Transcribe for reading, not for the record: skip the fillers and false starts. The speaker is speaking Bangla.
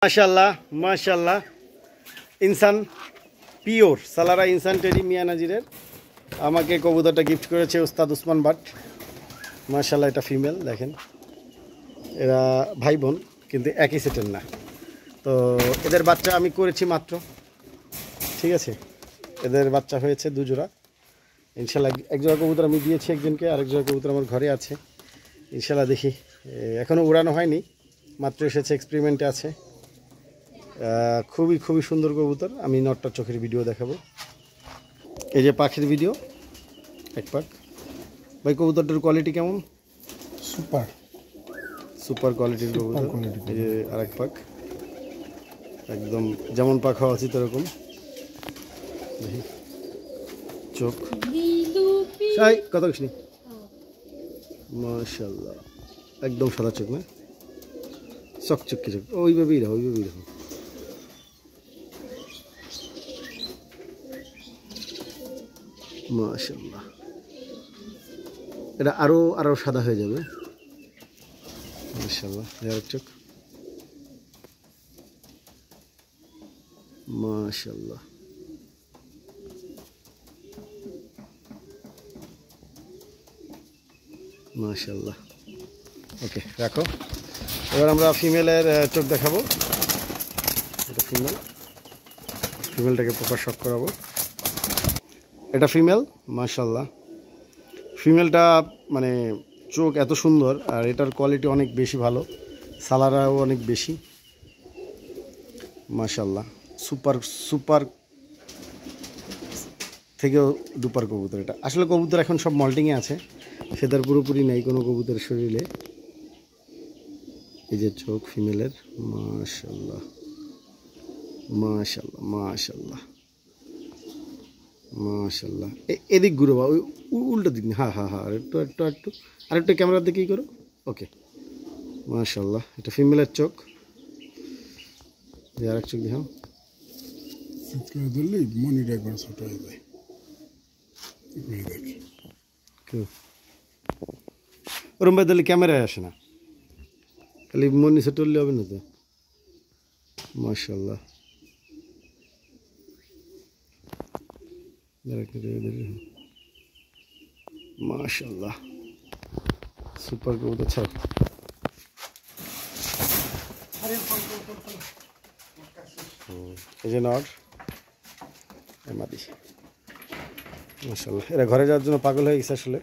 মাশাআল্লাহ মাশাআল্লাহ ইনসান পিওর সালারা ইনসান টেরি মিয়া নাজিরের আমাকে কবুতরটা গিফট করেছে উস্তাদ উসমান বাট। মাশাআল্লাহ এটা ফিমেল, দেখেন এরা ভাই বোন কিন্তু একই সেটের না। তো এদের বাচ্চা আমি করেছি মাত্র, ঠিক আছে, এদের বাচ্চা হয়েছে 2 জোড়া ইনশাল্লাহ। এক জোড়া কবুতর আমি দিয়েছি একজনকে, আরেক জোড়া কবুতর আমার ঘরে আছে ইনশাল্লাহ। দেখি, এখনও উড়ানো হয়নি, মাত্র এসেছে, এক্সপেরিমেন্টে আছে। খুবই খুবই সুন্দর কবুতর। আমি নটটার চোখের ভিডিও দেখাবো, এই যে পাখির ভিডিও এক পাক। ভাই কবুতরটার কোয়ালিটি কেমন? সুপার সুপার কোয়ালিটির কবুতর। এই যে আরেক পাক, একদম যেমন পাক হওয়া উচিত এরকম। দেখি চোখ কত কিছু, মাশাআল্লাহ একদম সাদা চোখ, না চকচকে চোখ, ওইভাবেই রাখো ওইভাবেই রাখো। মাশাআল্লাহ এটা আরো সাদা হয়ে যাবে মাশাআল্লাহ। আরেক চোখ মাশাআল্লাহ। মাশাআল্লাহ ওকে রাখো। এবার আমরা ফিমেলের চোখ দেখাবো। এটা ফিমেলটাকে প্রপার শক করাবো। এটা ফিমেল মাশাআল্লাহ। ফিমেলটা মানে চোখ এত সুন্দর, আর এটার কোয়ালিটি অনেক বেশি ভালো, সালারাও অনেক বেশি মাশাআল্লাহ। সুপার সুপার থেকেও দুপার কবুতর এটা। আসলে কবুতর এখন সব মল্টিংয়ে আছে, ফেদার পুরোপুরি নেই কোনো কবুতরের শরীরে। এই যে চোখ ফিমেলের, মাশাআল্লাহ মাশাআল্লাহ মাশাআল্লাহ মাশাআল্লাহ। এদিক ঘুরো বা ওই উল্টো দিক, হ্যাঁ হ্যাঁ হ্যাঁ, আরেকটু ক্যামেরার দিকেই করো। ওকে মাশাআল্লাহ এটা ফিমেলের চোখ। আরেক চোখ দেখাও। ধরলেই মনিটা একবার ছোট হয়ে যায়। ওরম ভাই দিলে ক্যামেরায় আসে না, খালি মনি ছোট হলে হবে না তো। মাশাআল্লাহ মাশাআল্লাহ সুপার কবুতর। ছাড় এই যে নট মাদি মাশাআল্লাহ। এরা ঘরে যাওয়ার জন্য পাগল হয়ে গেছে আসলে।